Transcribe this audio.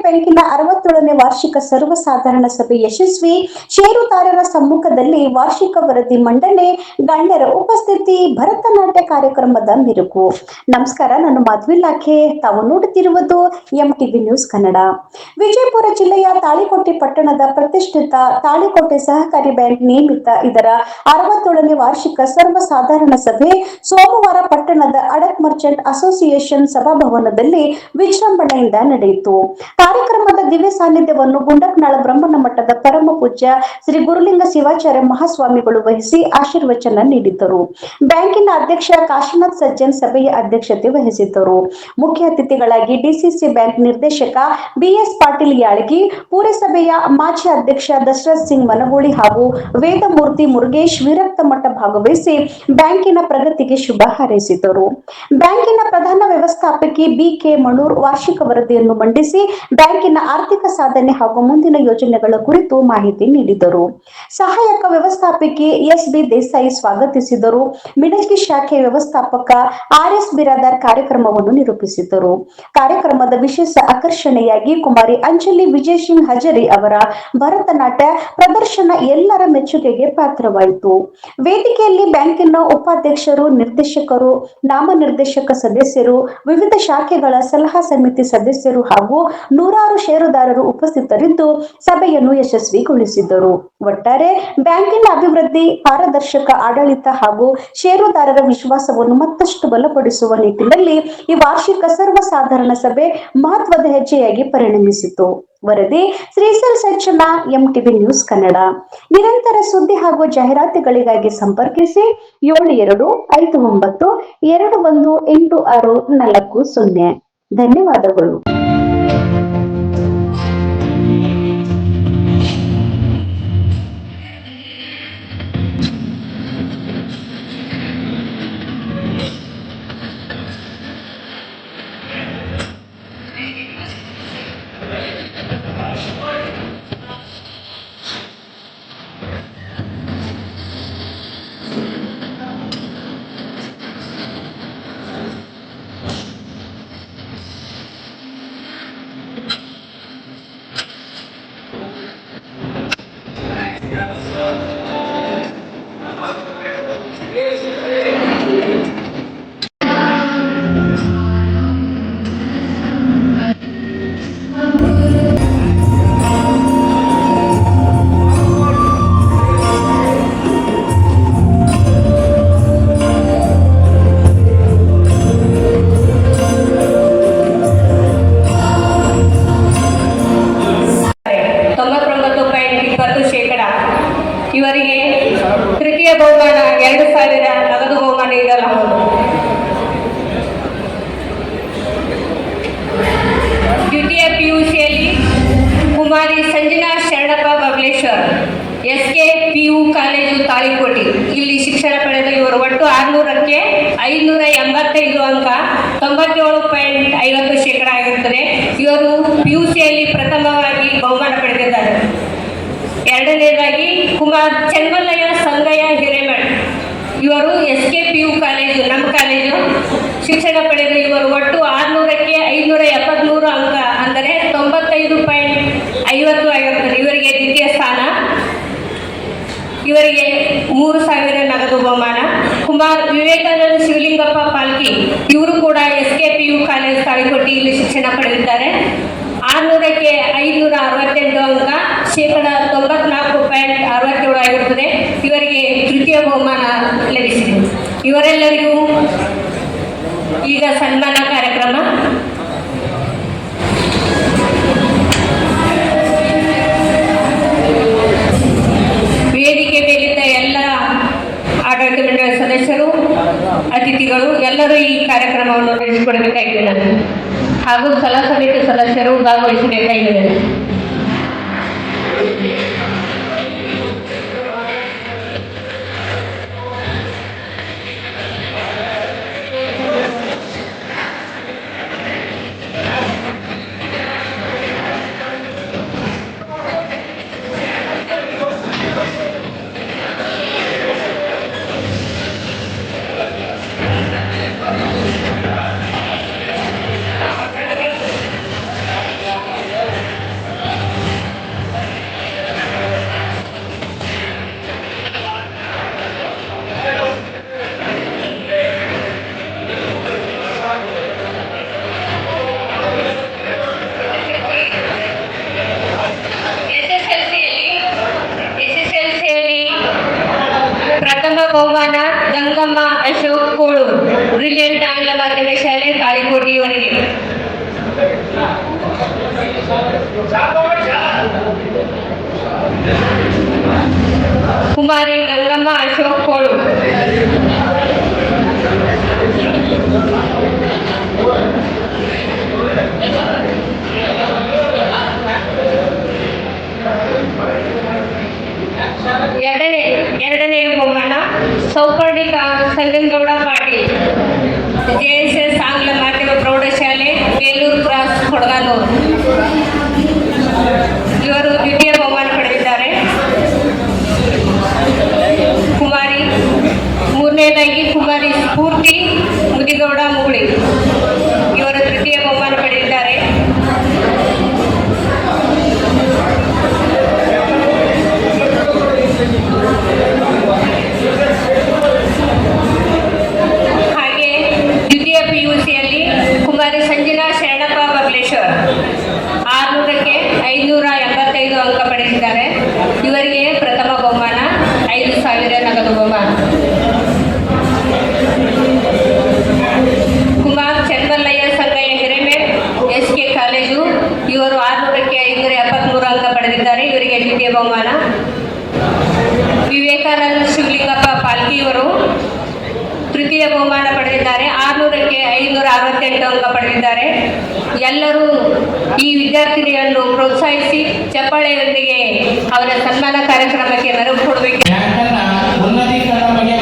ಬ್ಯಾಂಕಿನ 67ನೇ ವಾರ್ಷಿಕ ಸರ್ವಸಾಧಾರಣ ಸಭೆ ಯಶಸ್ವಿ. ಷೇರುದಾರರ ಸಮ್ಮುಖದಲ್ಲಿ ವಾರ್ಷಿಕ ವರದಿ ಮಂಡನೆ, ಗಣ್ಯರ ಉಪಸ್ಥಿತಿ, ಭರತನಾಟ್ಯ ಕಾರ್ಯಕ್ರಮದ ಮೆರುಗು. ನಮಸ್ಕಾರ, ನಾನು ಮಾಧವಿಲಾಖೆ. ತಾವು ನೋಡುತ್ತಿರುವುದು ಎಂಟಿವಿ ನ್ಯೂಸ್ ಕನ್ನಡ. ವಿಜಯಪುರ ಜಿಲ್ಲೆಯ ತಾಳಿಕೋಟೆ ಪಟ್ಟಣದ ಪ್ರತಿಷ್ಠಿತ ತಾಳಿಕೋಟೆ ಸಹಕಾರಿ ಬ್ಯಾಂಕ್ ನಿಯಮಿತ ಇದರ 67ನೇ ವಾರ್ಷಿಕ ಸರ್ವಸಾಧಾರಣ ಸಭೆ ಸೋಮವಾರ ಪಟ್ಟಣದ ಅಡಕ್ ಮರ್ಚೆಂಟ್ ಅಸೋಸಿಯೇಷನ್ ಸಭಾಭವನದಲ್ಲಿ ವಿಜೃಂಭಣೆಯಿಂದ ನಡೆಯಿತು. ಕಾರ್ಯಕ್ರಮದ ದಿವ್ಯ ಸಾನ್ನಿಧ್ಯವನ್ನು ಗುಂಡಕ್ನಾಳ ಬ್ರಹ್ಮನ ಮಠದ ಪರಮ ಪೂಜ್ಯ ಶ್ರೀ ಗುರುಲಿಂಗ ಶಿವಾಚಾರ್ಯ ಮಹಾಸ್ವಾಮಿಗಳು ವಹಿಸಿ ಆಶೀರ್ವಚನ ನೀಡಿದ್ದರು. ಬ್ಯಾಂಕಿನ ಅಧ್ಯಕ್ಷ ಕಾಶಿನಾಥ್ ಸಜ್ಜನ್ ಸಭೆಯ ಅಧ್ಯಕ್ಷತೆ ವಹಿಸಿದ್ದರು. ಮುಖ್ಯ ಅತಿಥಿಗಳಾಗಿ ಡಿಸಿಸಿ ಬ್ಯಾಂಕ್ ನಿರ್ದೇಶಕ ಬಿಎಸ್ ಪಾಟೀಲ್ ಯಾಳಗಿ, ಪುರಸಭೆಯ ಮಾಜಿ ಅಧ್ಯಕ್ಷ ದಶರಥ್ ಸಿಂಗ್ ಮನಗೂಳಿ ಹಾಗೂ ವೇದಮೂರ್ತಿ ಮುರುಗೇಶ್ ವಿರಕ್ತ ಮಠ ಭಾಗವಹಿಸಿ ಬ್ಯಾಂಕಿನ ಪ್ರಗತಿಗೆ ಶುಭ ಹಾರೈಸಿದರು. ಬ್ಯಾಂಕಿನ ಪ್ರಧಾನ ವ್ಯವಸ್ಥಾಪಕಿ ಬಿಕೆ ಮಣೂರ್ ವಾರ್ಷಿಕ ವರದಿಯನ್ನು ಮಂಡಿಸಿ ಬ್ಯಾಂಕಿನ ಆರ್ಥಿಕ ಸಾಧನೆ ಹಾಗೂ ಮುಂದಿನ ಯೋಜನೆಗಳ ಕುರಿತು ಮಾಹಿತಿ ನೀಡಿದರು. ಸಹಾಯಕ ವ್ಯವಸ್ಥಾಪಕಿ ಎಸ್ಬಿ ದೇಸಾಯಿ ಸ್ವಾಗತಿಸಿದರು. ಮಿಣಜಗಿ ಶಾಖೆ ವ್ಯವಸ್ಥಾಪಕ ಆರ್ಎಸ್ ಬಿರಾದಾರ್ ಕಾರ್ಯಕ್ರಮವನ್ನು ನಿರೂಪಿಸಿದರು. ಕಾರ್ಯಕ್ರಮದ ವಿಶೇಷ ಆಕರ್ಷಣೆಯಾಗಿ ಕುಮಾರಿ ಅಂಜಲಿ ವಿಜಯ್ ಸಿಂಗ್ ಹಜರಿ ಅವರ ಭರತನಾಟ್ಯ ಪ್ರದರ್ಶನ ಎಲ್ಲರ ಮೆಚ್ಚುಗೆಗೆ ಪಾತ್ರವಾಯಿತು. ವೇದಿಕೆಯಲ್ಲಿ ಬ್ಯಾಂಕಿನ ಉಪಾಧ್ಯಕ್ಷರು, ನಿರ್ದೇಶಕರು, ನಾಮನಿರ್ದೇಶಕ ಸದಸ್ಯರು, ವಿವಿಧ ಶಾಖೆಗಳ ಸಲಹಾ ಸಮಿತಿ ಸದಸ್ಯರು ಹಾಗೂ ನೂರಾರು ಷೇರುದಾರರು ಉಪಸ್ಥಿತರಿದ್ದು ಸಭೆಯನ್ನು ಯಶಸ್ವಿಗೊಳಿಸಿದರು. ಒಟ್ಟಾರೆ ಬ್ಯಾಂಕಿನ ಅಭಿವೃದ್ಧಿ, ಪಾರದರ್ಶಕ ಆಡಳಿತ ಹಾಗೂ ಷೇರುದಾರರ ವಿಶ್ವಾಸವನ್ನು ಮತ್ತಷ್ಟು ಬಲಪಡಿಸುವ ನಿಟ್ಟಿನಲ್ಲಿ ಈ ವಾರ್ಷಿಕ ಸರ್ವಸಾಧಾರಣ ಸಭೆ ಮಹತ್ವದ ಹೆಜ್ಜೆಯಾಗಿ ಪರಿಣಮಿಸಿತು. ವರದಿ ಶ್ರೀಸಲ್ ಸಜ್ಜನ, ಎಂಟಿವಿ ನ್ಯೂಸ್ ಕನ್ನಡ. ನಿರಂತರ ಸುದ್ದಿ ಹಾಗೂ ಜಾಹೀರಾತುಗಳಿಗಾಗಿ ಸಂಪರ್ಕಿಸಿ 7259218640. ಧನ್ಯವಾದಗಳು. ಇವರಿಗೆ ತೃತೀಯ ಬಹುಮಾನ 2000 ನಗದು ಬಹುಮಾನ ನೀಡಲಾಗುವುದು. ದ್ವಿತೀಯ ಪಿಯುಸಿಯಲ್ಲಿ Kumari Sanjana Sharanappa Babaleshwar, SK PU college Talikote, ಇಲ್ಲಿ ಶಿಕ್ಷಣ ಪಡೆದ ಇವರು ಒಟ್ಟು 600ಕ್ಕೆ 585 ಅಂಕ, 97.50% ಆಗಿರುತ್ತದೆ. ಇವರು ಪಿಯುಸಿಯಲ್ಲಿ ಪ್ರಥಮವಾಗಿ ಬಹುಮಾನ ಪಡೆದಿದ್ದಾರೆ. ಎರಡನೇದಾಗಿ ಕುಮಾರ್ ಚನ್ಮಲ್ಲಯ್ಯ ಸಂಗಯ್ಯ ಹಿರೇಮಠ್, ಇವರು ಎಸ್ಕೆ ಪಿಯು ಕಾಲೇಜು, ನಮ್ಮ ಕಾಲೇಜು ಶಿಕ್ಷಣ ಪಡೆದ ಇವರು ಒಟ್ಟು 600ಕ್ಕೆ 573 ಅಂಕ, ಅಂದರೆ 95.50 ಆಗಿರುತ್ತದೆ. ಇವರಿಗೆ ದ್ವಿತೀಯ ಸ್ಥಾನ. ಇವರಿಗೆ 3000 ನಗದು ಬಹುಮಾನ. ಕುಮಾರ್ ವಿವೇಕಾನಂದ ಶಿವಲಿಂಗಪ್ಪ ಪಾಲ್ಕಿ, ಇವರು ಕೂಡ ಎಸ್ಕೆ ಪಿಯು ಕಾಲೇಜ್ ತಾಳಿಕೋಟೆ, ಇಲ್ಲಿ ಶಿಕ್ಷಣ ಪಡೆದಿದ್ದಾರೆ. 600ಕ್ಕೆ 568 ಅಂಕ, 94.67 ಆಗಿರುತ್ತದೆ. ಇವರಿಗೆ ತೃತೀಯ ಬಹುಮಾನ ಲಭಿಸಿದೆ. ಇವರೆಲ್ಲರಿಗೂ ಈಗ ಸನ್ಮಾನ ಕಾರ್ಯಕ್ರಮ. ವೇದಿಕೆ ಮೇಲಿದ್ದ ಎಲ್ಲ ಆಡಳಿತ ಮಂಡಳಿ ಸದಸ್ಯರು, ಅತಿಥಿಗಳು ಎಲ್ಲರೂ ಈ ಕಾರ್ಯಕ್ರಮವನ್ನು ನಡೆಸಿಕೊಡಬೇಕಾಗಿದೆ ನಾನು, ಹಾಗೂ ಸಲಹಾ ಸಮಿತಿ ಸದಸ್ಯರು ಭಾಗವಹಿಸಬೇಕಾಗಿದೆ. ಬಹುಮಾನ ಗಂಗಮ್ಮ ಅಶೋಕ್ ಕೋಳು, ಬ್ರಿಲಿಯಂಟ್ ಆಂಗ್ಲ ಮಾಧ್ಯಮ ಶಾಲೆ ಕಾಳಿಕೋಟಿ ಇವರಿಗೆ. ಕುಮಾರಿ ಗಂಗಮ್ಮ ಅಶೋಕ್ ಕೋಳು. ಎರಡನೇ ಬಹುಮಾನ ಸೌಕರ್ಣಿ ಸಂಗನಗೌಡ ಪಾಟೀಲ್, JSS ಆಂಗ್ಲ ಮಾಧ್ಯಮ ಪ್ರೌಢಶಾಲೆ ಬೇಲೂರು ಕ್ರಾಸ್ ಕೊಡಗಾನೂರು. ಇವರು ದ್ವಿತೀಯ ಬಹುಮಾನ ಪಡೆದಿದ್ದಾರೆ. ಮೂರನೇದಾಗಿ ಕುಮಾರಿ ಸ್ಫೂರ್ತಿ ಮುದಿಗೌಡ ಮುಗುಳಿ, ಇವರು ತೃತೀಯ ಬಹುಮಾನ ಪಡೆದಿದ್ದಾರೆ. ಹಾಗೆ ದ್ವಿತೀಯ PUCಯಲ್ಲಿ ಕುಮಾರಿ ಸಂಜನಾ ಶರಣಪ್ಪ ಬಬಲೇಶ್ವರ್ 600ಕ್ಕೆ 585 ಅಂಕ ಪಡೆದಿದ್ದಾರೆ. ಇವರಿಗೆ ಪ್ರಥಮ ಬಹುಮಾನ 5,000 ನಗದು ಬಹುಮಾನ. ಕುಮಾರ್ ಚನ್ನಮಲ್ಲಯ್ಯ ಸಂಗಯ್ಯ ಹಿರೇಮೇಟ್, SK ಕಾಲೇಜು, ಇವರು 600ಕ್ಕೆ 573 ಅಂಕ ಪಡೆದಿದ್ದಾರೆ. ಇವರಿಗೆ ದ್ವಿತೀಯ ಬಹುಮಾನ. ವಿವೇಕಾನಂದ ಶಿವಲಿಂಗಪ್ಪ ಪಾಲ್ಕಿ, ಇವರು ತೃತೀಯ ಬಹುಮಾನ ಪಡೆದಿದ್ದಾರೆ. 600ಕ್ಕೆ 568 ಅಂಕ ಪಡೆದಿದ್ದಾರೆ. ಎಲ್ಲರೂ ಈ ವಿದ್ಯಾರ್ಥಿನಿಯನ್ನು ಪ್ರೋತ್ಸಾಹಿಸಿ ಚಪ್ಪಾಳೆಯೊಂದಿಗೆ ಅವರ ಸನ್ಮಾನ ಕಾರ್ಯಕ್ರಮಕ್ಕೆ ನೆರವು ಕೊಡಬೇಕು. ಉನ್ನತೀಕರಣ ಬಗ್ಗೆ